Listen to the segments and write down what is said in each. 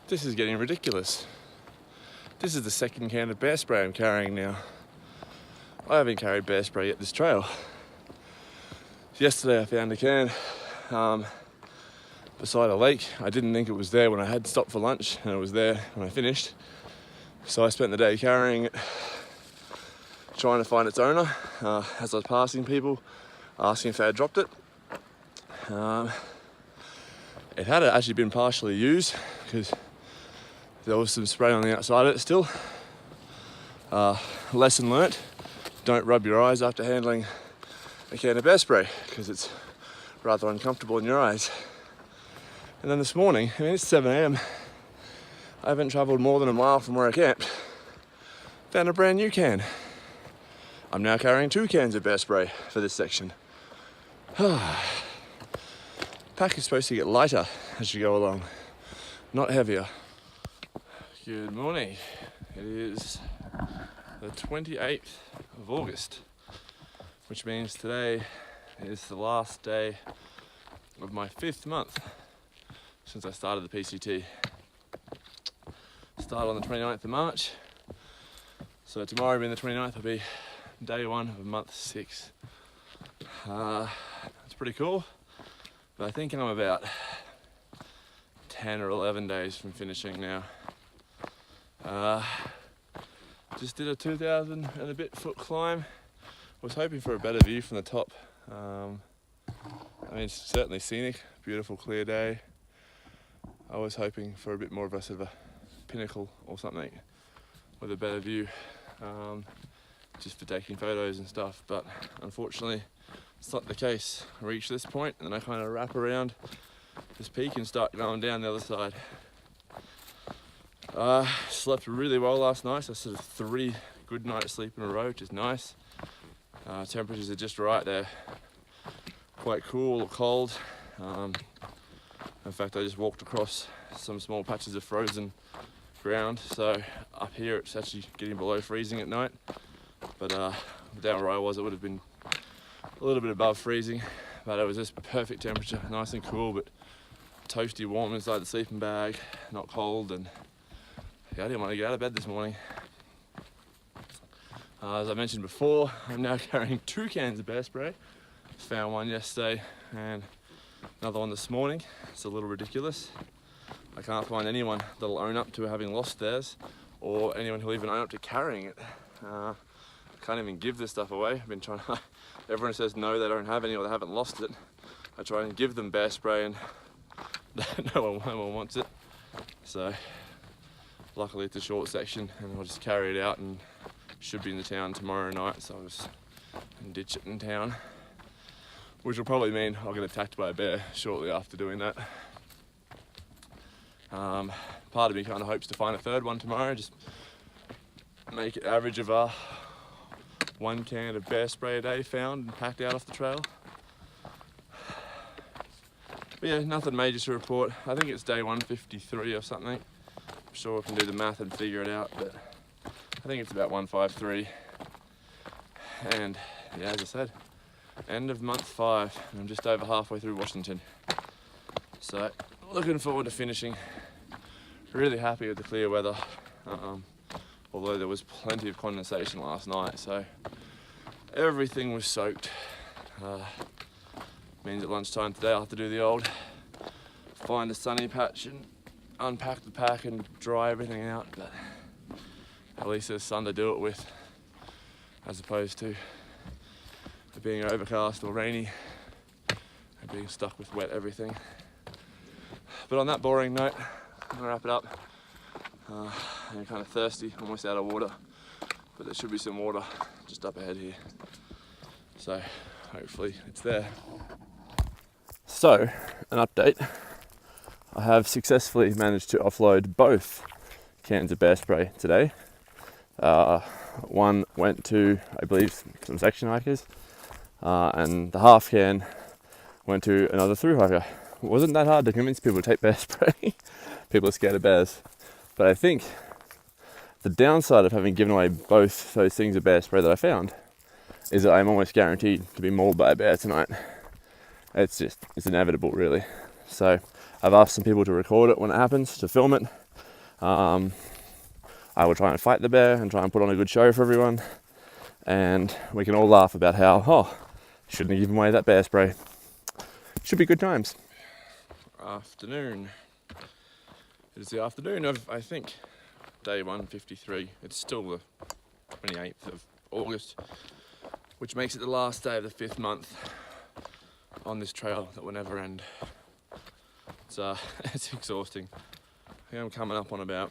This is getting ridiculous. This is the second can of bear spray I'm carrying now. I haven't carried bear spray yet this trail. Yesterday I found a can beside a lake. I didn't think it was there when I had stopped for lunch, and it was there when I finished. So I spent the day carrying it, trying to find its owner as I was passing people, asking if they had dropped it. It had actually been partially used because there was some spray on the outside of it still. Lesson learnt, don't rub your eyes after handling a can of bear spray because it's rather uncomfortable in your eyes. And then this morning, it's 7 a.m, I haven't travelled more than a mile from where I camped, found a brand new can. I'm now carrying 2 cans of bear spray for this section. Pack is supposed to get lighter as you go along, not heavier. Good morning. It is the 28th of August, which means today is the last day of my 5th month since I started the PCT. Started on the 29th of March, so tomorrow being the 29th will be day 1 of month 6. It's pretty cool, but I think I'm about 10 or 11 days from finishing now. Just did a 2,000 and a bit foot climb. Was hoping for a better view from the top. It's certainly scenic, beautiful clear day. I was hoping for a bit more of a sort of a pinnacle or something with a better view, just for taking photos and stuff, but unfortunately it's not the case. I reach this point and then I kind of wrap around this peak and start going down the other side. Slept really well last night, so sort of 3 good nights sleep in a row, which is nice. Temperatures are just right, they're quite cool or cold. In fact, I just walked across some small patches of frozen ground, so up here it's actually getting below freezing at night, but down where I was it would have been a little bit above freezing, but it was just perfect temperature, nice and cool, but toasty warm inside the sleeping bag, not cold, and yeah, I didn't want to get out of bed this morning. As I mentioned before, I'm now carrying 2 cans of bear spray. Found one yesterday and another one this morning. It's a little ridiculous. I can't find anyone that'll own up to having lost theirs, or anyone who'll even own up to carrying it. I can't even give this stuff away. I've been trying to, everyone says no, they don't have any or they haven't lost it. I try and give them bear spray and no one wants it. So luckily it's a short section and I'll just carry it out and should be in the town tomorrow night, so I'll just ditch it in town, which will probably mean I'll get attacked by a bear shortly after doing that. Part of me kind of hopes to find a 3rd one tomorrow, just make it average of 1 can of bear spray a day found and packed out off the trail. But yeah, nothing major to report. I think it's day 153 or something. I'm sure I can do the math and figure it out, but I think it's about 153. And yeah, as I said, end of month 5, and I'm just over halfway through Washington. So looking forward to finishing. Really happy with the clear weather, although there was plenty of condensation last night, so everything was soaked. Means at lunchtime today I'll have to do the old find a sunny patch and unpack the pack and dry everything out, but at least there's sun to do it with, as opposed to it being overcast or rainy and being stuck with wet everything. But on that boring note, I'm gonna wrap it up. I'm kind of thirsty, almost out of water, but there should be some water just up ahead here, so hopefully it's there. So, an update. I have successfully managed to offload both cans of bear spray today. One went to, I believe, some section hikers, and the half can went to another through hiker. It wasn't that hard to convince people to take bear spray. People are scared of bears. But I think the downside of having given away both those things of bear spray that I found is that I'm almost guaranteed to be mauled by a bear tonight. It's inevitable, really. So I've asked some people to record it when it happens, to film it, I will try and fight the bear and try and put on a good show for everyone, and we can all laugh about how, shouldn't have given away that bear spray. Should be good times. Afternoon. It is the afternoon of, I think, day 153. It's still the 28th of August, which makes it the last day of the 5th month on this trail that will never end. It's exhausting. I think I'm coming up on about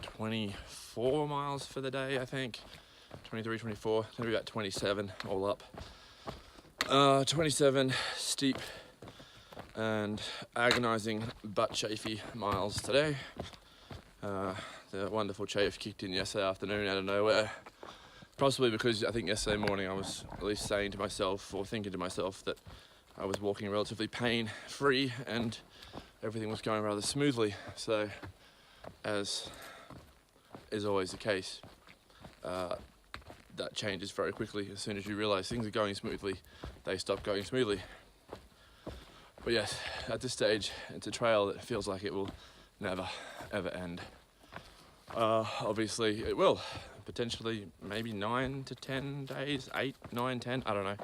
24 miles for the day, I think. 23, 24, maybe about 27 all up. 27 steep and agonizing butt chafey miles today. The wonderful chafe kicked in yesterday afternoon out of nowhere. Possibly because I think yesterday morning I was at least saying to myself, or thinking to myself, that I was walking relatively pain-free and everything was going rather smoothly. So, as is always the case, that changes very quickly. As soon as you realise things are going smoothly, they stop going smoothly. But yes, at this stage, it's a trail that feels like it will never, ever end. Obviously, it will. Potentially, maybe 9 to 10 days, 8, 9, 10, I don't know.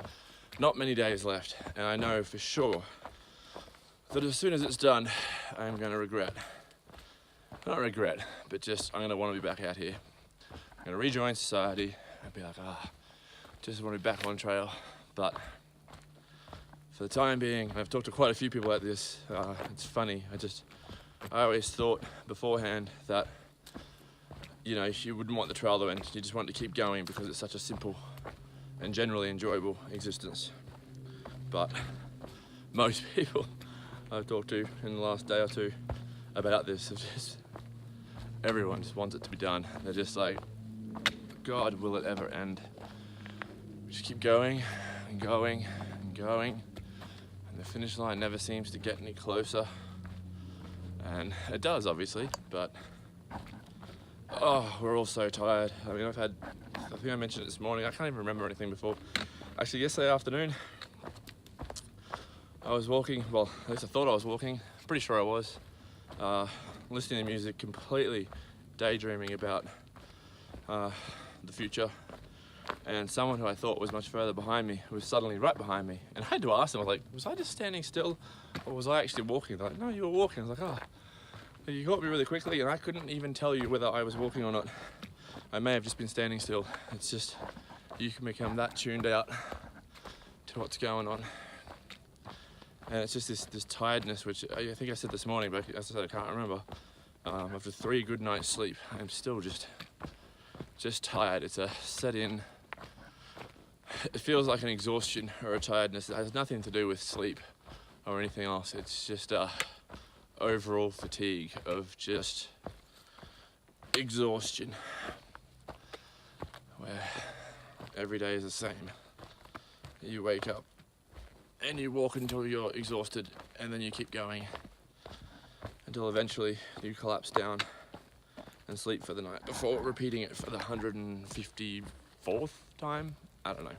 Not many days left, and I know for sure that as soon as it's done, I'm going to regret. Not regret, but just I'm going to want to be back out here. I'm going to rejoin society and be like, just want to be back on trail. But for the time being, I've talked to quite a few people about this. It's funny. I always thought beforehand that, you know, you wouldn't want the trail to end. You just want to keep going because it's such a simple and generally enjoyable existence. But most people I've talked to in the last day or two about this, everyone just wants it to be done. They're just like, God, will it ever end? We just keep going and going and going, and the finish line never seems to get any closer. And it does, obviously, but we're all so tired. I mean, I think I mentioned it this morning, I can't even remember anything before. Actually, yesterday afternoon, I was walking, well, at least I thought I was walking, pretty sure I was, listening to music, completely daydreaming about the future, and someone who I thought was much further behind me was suddenly right behind me, and I had to ask them, I was like, was I just standing still, or was I actually walking? They're like, no, you were walking. I was like, you caught me really quickly, and I couldn't even tell you whether I was walking or not. I may have just been standing still. It's just, you can become that tuned out to what's going on. And it's just this tiredness, which I think I said this morning, but as I said, I can't remember. After 3 good nights sleep, I'm still just tired. It's a set in. It feels like an exhaustion or a tiredness. It has nothing to do with sleep or anything else. It's just overall fatigue of just exhaustion, where every day is the same. You wake up and you walk until you're exhausted, and then you keep going until eventually you collapse down and sleep for the night before repeating it for the 154th time. I don't know.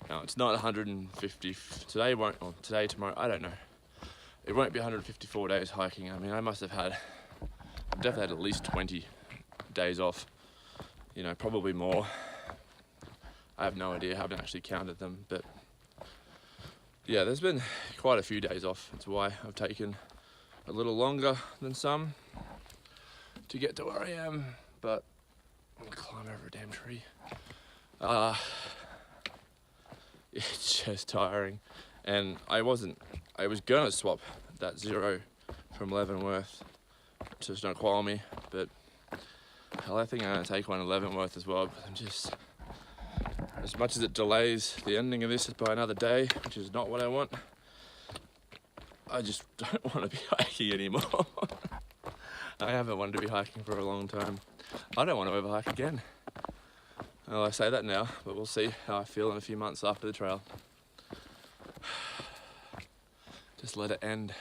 No, it's not 150. Today, tomorrow, I don't know. It won't be 154 days hiking. I mean, I've definitely had at least 20 days off. You know, probably more. I have no idea. I haven't actually counted them, but yeah, there's been quite a few days off. That's why I've taken a little longer than some to get to where I am, but I'm gonna climb over a damn tree. It's just tiring, and I was gonna swap that 0 from Leavenworth to Snoqualmie, but hell, I think I'm gonna take one in Leavenworth as well, because I'm just, as much as it delays the ending of this by another day, which is not what I want, I just don't want to be hiking anymore. I haven't wanted to be hiking for a long time. I don't want to ever hike again. Well, I say that now, but we'll see how I feel in a few months after the trail. Just let it end.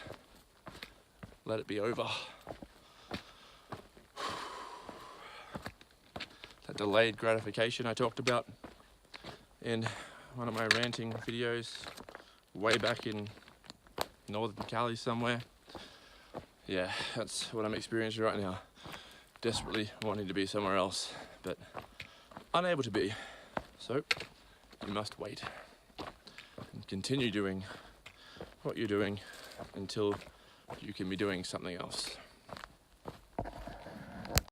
Let it be over. That delayed gratification I talked about in one of my ranting videos way back in northern Cali somewhere. yeah, that's what I'm experiencing right now. Desperately wanting to be somewhere else, but unable to be. So you must wait and continue doing what you're doing until you can be doing something else.